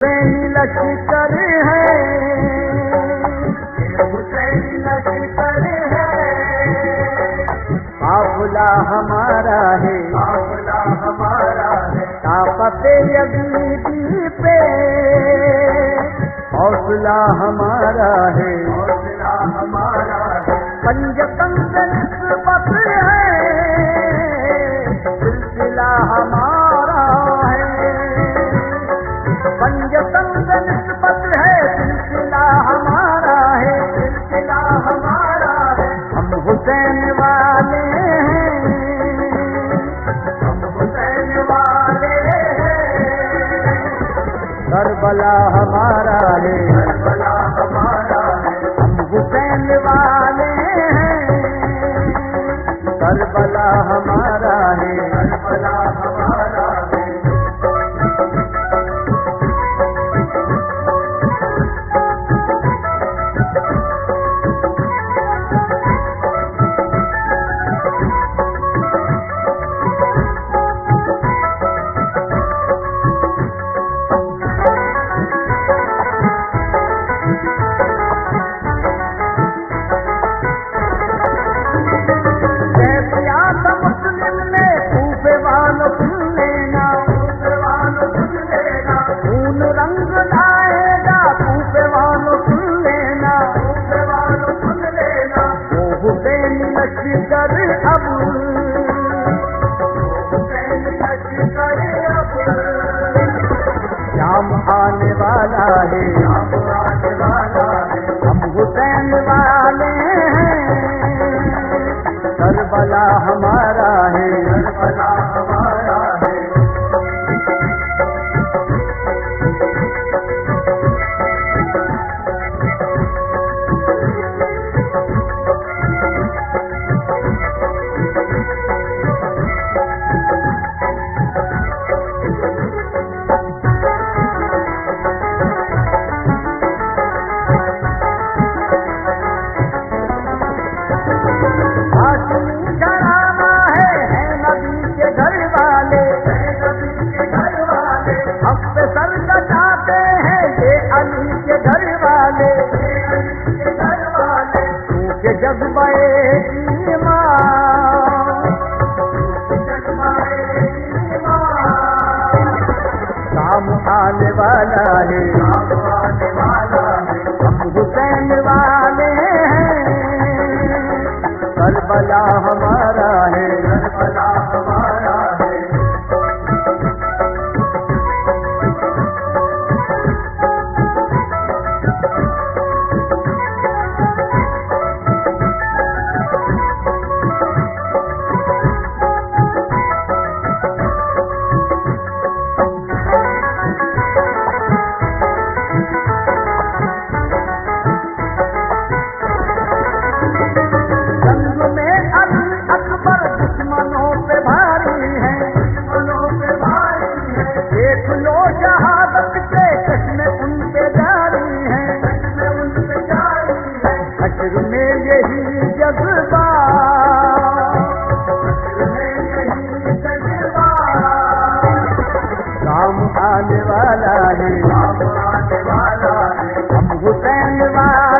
हुसैनी लश्कर है, हुसैनी लश्कर है, काफिला हमारा है, काफिला हमारा है, ताकते यजीदी पे हौसला हमारा है, हौसला हमारा है, पंजतन से निस्बत है, सिलसिला हमारा है, पंजतन से निस्बत है, सिलसिला हमारा है, सिलसिला हमारा है, हम हुसैन वाले हैं, हम हुसैन वाले हैं, करबला हमारा है, करबला हमारा है, हम हुसैन वाले हैं, करबला हमारा है, करबला हमारा है। शाम आने वाला है, शाम आने वाला है, हम हुसैन वाले हैं, करबला हमारा है, करबला हमारा है। आने वाला है, आने वाला है, हम हुसैन वाले हैं, करबला हमारा है, करबला हमारा है। आने वाला है, आने वाला है, हम हुसैन वाले